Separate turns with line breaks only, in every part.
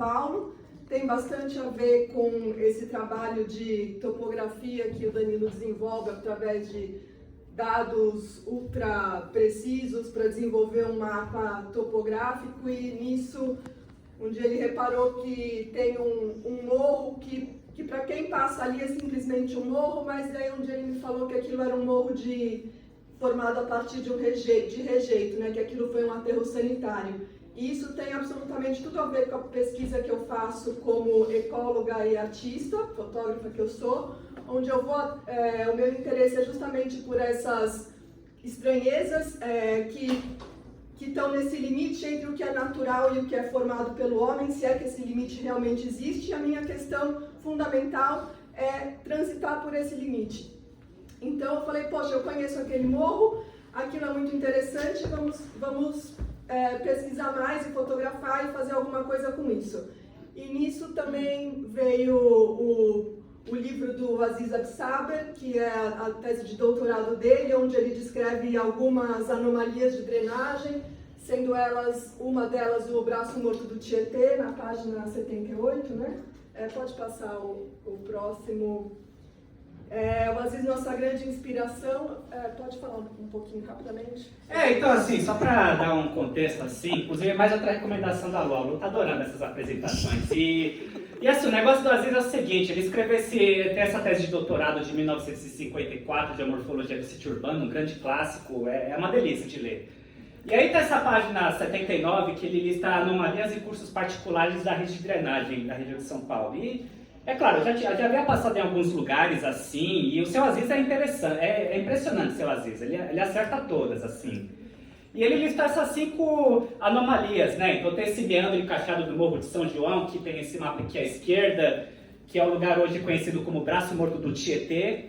Paulo. Tem bastante a ver com esse trabalho de topografia que o Danilo desenvolve através de dados ultra precisos para desenvolver um mapa topográfico, e nisso um dia ele reparou que tem um morro que para quem passa ali é simplesmente um morro, mas daí um dia ele me falou que aquilo era um morro formado a partir de rejeito, né? Que aquilo foi um aterro sanitário. E isso tem absolutamente tudo a ver com a pesquisa que eu faço como ecóloga e artista, fotógrafa que eu sou, onde eu vou, o meu interesse é justamente por essas estranhezas que estão nesse limite entre o que é natural e o que é formado pelo homem, se é que esse limite realmente existe. E a minha questão fundamental é transitar por esse limite. Então eu falei, poxa, eu conheço aquele morro, aquilo é muito interessante, vamos pesquisar mais e fotografar e fazer alguma coisa com isso. E nisso também veio o livro do Aziz Absaber, que é a tese de doutorado dele, onde ele descreve algumas anomalias de drenagem, sendo uma delas o braço morto do Tietê, na página 78, né? Pode passar o próximo. O Aziz, nossa grande inspiração. Pode falar um pouquinho rapidamente?
Então assim, só para dar um contexto assim, inclusive é mais outra recomendação da Lolo, eu tô adorando essas apresentações. E assim, o negócio do Aziz é o seguinte, ele escreveu tem essa tese de doutorado de 1954 de amorfologia do sítio urbano, um grande clássico, é uma delícia de ler. E aí tá essa página 79 que ele lista anomalias e cursos particulares da rede de drenagem da região de São Paulo. E é claro, já havia passado em alguns lugares assim, e o seu Aziz é interessante, é impressionante o seu Aziz, ele acerta todas assim. E ele lista essas 5 anomalias, né? Então tem esse meandro encaixado do Morro de São João, que tem esse mapa aqui à esquerda, que é um lugar hoje conhecido como Braço Morto do Tietê.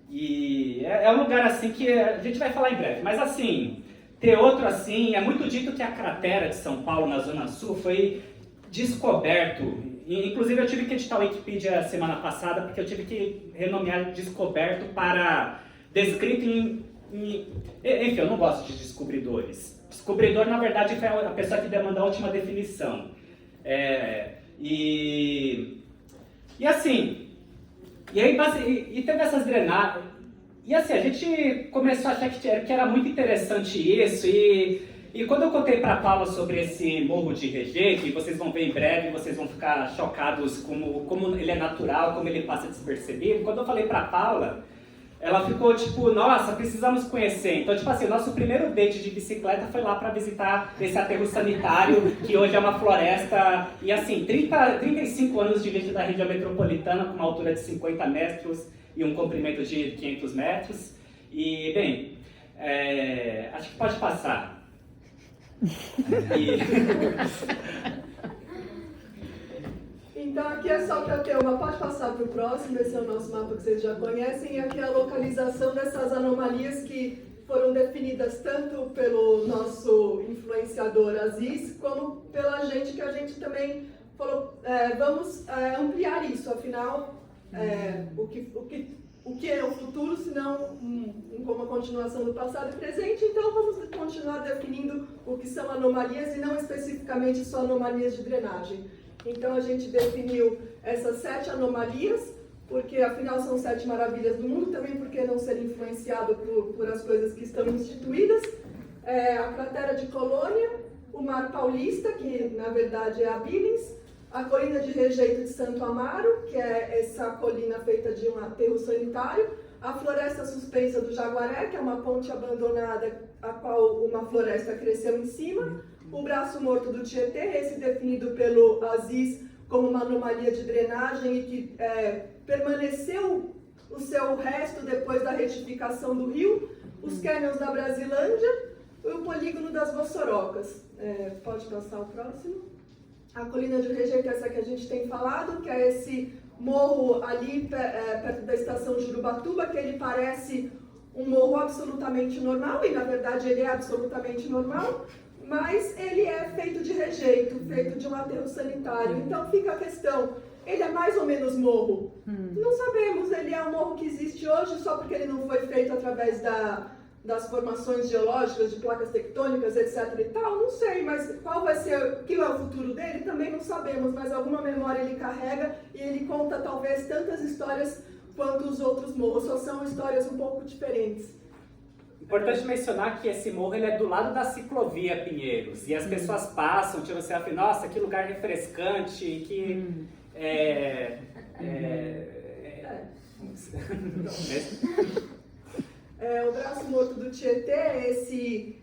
E é um lugar assim que a gente vai falar em breve. Mas assim, ter outro assim, é muito dito que a cratera de São Paulo, na Zona Sul, foi descoberto. Inclusive eu tive que editar a Wikipedia semana passada, porque eu tive que renomear descoberto para descrito enfim, eu não gosto de descobridores. Descobridor, na verdade, foi a pessoa que demanda a última definição. E assim, e teve essas drenagens. E assim, a gente começou a achar que era muito interessante isso. E quando eu contei para a Paula sobre esse morro de rejeito, e vocês vão ver em breve, vocês vão ficar chocados como ele é natural, como ele passa despercebido. Quando eu falei para a Paula, ela ficou tipo, nossa, precisamos conhecer. Então, tipo assim, o nosso primeiro date de bicicleta foi lá para visitar esse aterro sanitário, que hoje é uma floresta. E assim, 35 anos de vida da região metropolitana, com uma altura de 50 metros e um comprimento de 500 metros. E, bem, acho que pode passar.
Então aqui é só para ter uma, pode passar para o próximo, esse é o nosso mapa que vocês já conhecem, e aqui é a localização dessas anomalias que foram definidas tanto pelo nosso influenciador Aziz, como pela gente, que a gente também falou, vamos ampliar isso, afinal, o que é o futuro, se não uma continuação do passado e presente, então vamos continuar definindo o que são anomalias e não especificamente só anomalias de drenagem. Então a gente definiu essas 7 anomalias, porque afinal são 7 maravilhas do mundo, também porque não ser influenciado por as coisas que estão instituídas. A cratera de Colônia, o Mar Paulista, que na verdade é a Billings, a colina de rejeito de Santo Amaro, que é essa colina feita de um aterro sanitário, a floresta suspensa do Jaguaré, que é uma ponte abandonada a qual uma floresta cresceu em cima, o braço morto do Tietê, esse definido pelo Aziz como uma anomalia de drenagem e que permaneceu o seu resto depois da retificação do rio, os cânions da Brasilândia e o polígono das Vossorocas. Pode passar o próximo. A colina de rejeito, essa que a gente tem falado, que é esse morro ali perto da estação de Urubatuba, que ele parece um morro absolutamente normal, e na verdade ele é absolutamente normal, mas ele é feito de rejeito, feito de um aterro sanitário. Então fica a questão, ele é mais ou menos morro? Não sabemos, ele é um morro que existe hoje só porque ele não foi feito através das formações geológicas, de placas tectônicas, etc. e tal, não sei, mas qual vai ser, o que é o futuro dele, também não sabemos, mas alguma memória ele carrega e ele conta talvez tantas histórias quanto os outros morros, só são histórias um pouco diferentes.
Importante mencionar que esse morro ele é do lado da ciclovia Pinheiros, e as pessoas passam, tiram assim, nossa, que lugar refrescante, que...
O braço morto do Tietê é esse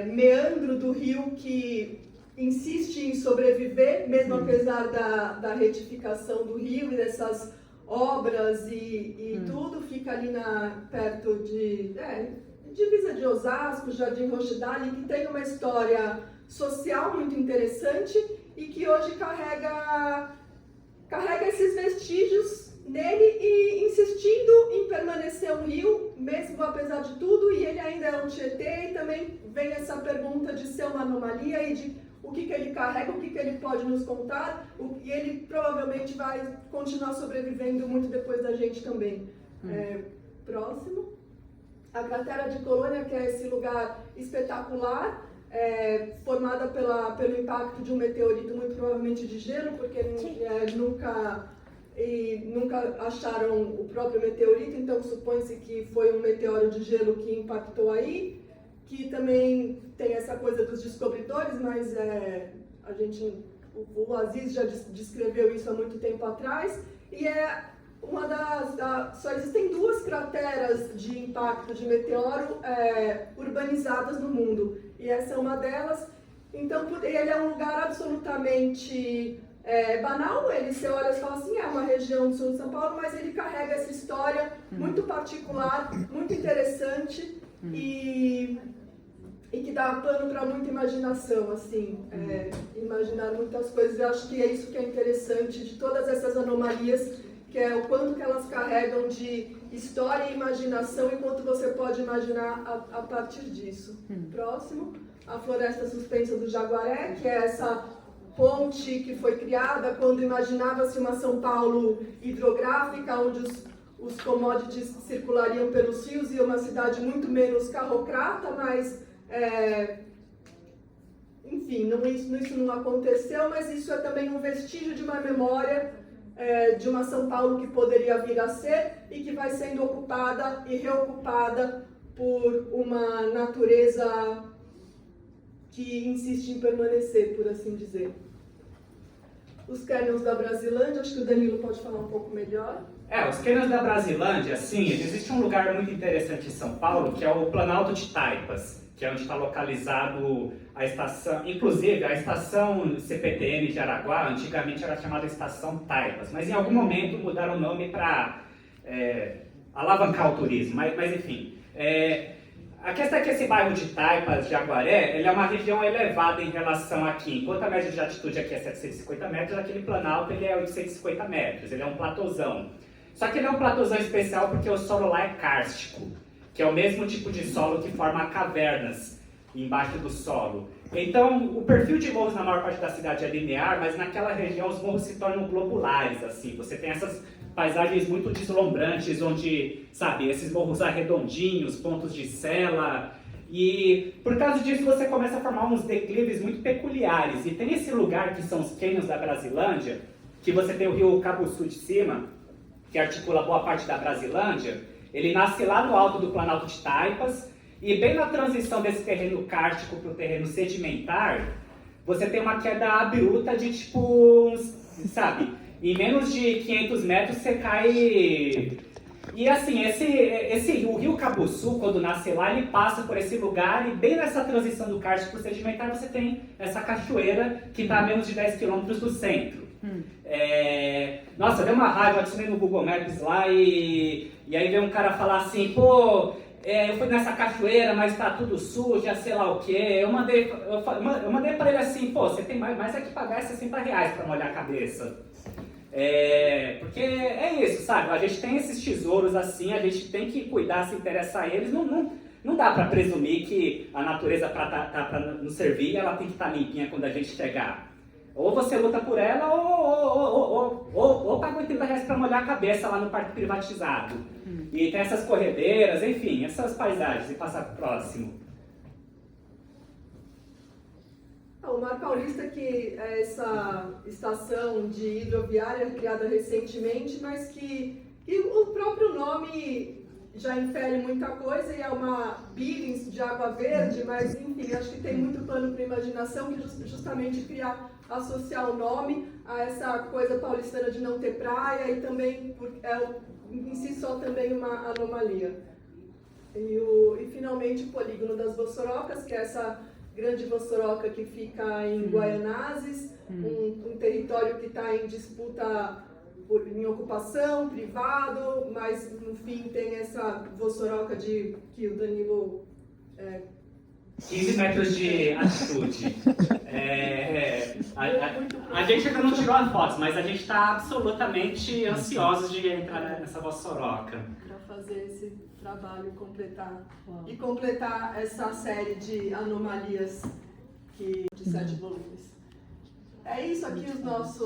meandro do rio que insiste em sobreviver, mesmo apesar da retificação do rio e dessas obras e tudo, fica ali perto de divisa de Osasco, Jardim Rochdale, que tem uma história social muito interessante e que hoje carrega esses vestígios nele e insistindo em permanecer um rio, mesmo apesar de tudo, e ele ainda é um Tietê, e também vem essa pergunta de ser uma anomalia e de o que ele carrega, o que ele pode nos contar, e ele provavelmente vai continuar sobrevivendo muito depois da gente também. Próximo. A cratera de Colônia, que é esse lugar espetacular, formada pelo impacto de um meteorito, muito provavelmente de gelo, porque nunca acharam o próprio meteorito, então supõe-se que foi um meteoro de gelo que impactou aí, que também tem essa coisa dos descobridores, mas o Aziz já descreveu isso há muito tempo atrás, e só existem 2 crateras de impacto de meteoro urbanizadas no mundo, e essa é uma delas. Então ele é um lugar absolutamente banal, você olha e fala assim, é uma região do sul de São Paulo, mas ele carrega essa história muito particular, muito interessante e que dá pano para muita imaginação, assim, imaginar muitas coisas. Eu acho que é isso que é interessante de todas essas anomalias, que é o quanto que elas carregam de história e imaginação e quanto você pode imaginar a partir disso. Próximo, a Floresta Suspensa do Jaguaré, que é essa ponte que foi criada quando imaginava-se uma São Paulo hidrográfica, onde os commodities circulariam pelos rios e uma cidade muito menos carrocrata, mas, enfim, isso não aconteceu, mas isso é também um vestígio de uma memória de uma São Paulo que poderia vir a ser e que vai sendo ocupada e reocupada por uma natureza que insiste em permanecer, por assim dizer. Os cânions da Brasilândia, acho que o Danilo pode falar um pouco melhor.
Os cânions da Brasilândia, sim, existe um lugar muito interessante em São Paulo, que é o Planalto de Taipas, que é onde está localizado a estação, inclusive a estação CPTM de Araguá, antigamente era chamada Estação Taipas, mas em algum momento mudaram o nome para alavancar o turismo, mas enfim. A questão é que esse bairro de Taipas, Jaguaré, ele é uma região elevada em relação aqui. Enquanto a média de altitude aqui é 750 metros, aquele Planalto ele é 850 metros, ele é um platôzão. Só que ele é um platôzão especial porque o solo lá é kárstico, que é o mesmo tipo de solo que forma cavernas embaixo do solo. Então, o perfil de morros na maior parte da cidade é linear, mas naquela região os morros se tornam globulares, assim. Você tem essas paisagens muito deslumbrantes, onde, sabe, esses morros arredondinhos, pontos de sela, e por causa disso você começa a formar uns declives muito peculiares. E tem esse lugar que são os cânions da Brasilândia, que você tem o rio Cabuçu de cima, que articula boa parte da Brasilândia. Ele nasce lá no alto do Planalto de Taipas, e bem na transição desse terreno kárstico para o terreno sedimentar, você tem uma queda abrupta de tipo, sabe, em menos de 500 metros você cai. E assim, o rio Cabuçu, quando nasce lá, ele passa por esse lugar, e bem nessa transição do kárstico para o sedimentar você tem essa cachoeira que está a menos de 10 quilômetros do centro. Nossa, deu uma raiva, eu adicionei no Google Maps lá e aí veio um cara falar assim, pô, eu fui nessa cachoeira, mas tá tudo sujo, sei lá o quê. Eu mandei pra ele assim, pô, você tem mais é que pagar R$60 pra molhar a cabeça. Porque é isso, sabe? A gente tem esses tesouros assim, a gente tem que cuidar, se interessar a eles. Não dá pra presumir que a natureza pra nos servir, ela tem que estar limpinha quando a gente chegar. Ou você luta por ela, ou paga R$80 para molhar a cabeça lá no parque privatizado. E tem essas corredeiras, enfim, essas paisagens, e passar pro próximo.
O Mar Paulista, que é essa estação de hidroviária criada recentemente, mas que o próprio nome já infere muita coisa e é uma Billings de água verde, mas enfim, acho que tem muito plano para imaginação que justamente queria associar o nome a essa coisa paulistana de não ter praia e também em si só também uma anomalia. E finalmente o polígono das Vossorocas, que é essa grande Vossoroca que fica em Guaianazes, um território que está em disputa em ocupação, privado, mas no fim tem essa Vossoroca que o Danilo...
15 metros de altitude. A gente ainda não tirou as fotos, mas a gente está absolutamente ansiosos de entrar nessa Vossoroca.
Para fazer esse trabalho, completar essa série de anomalias de 7 volumes. É isso aqui, os nossos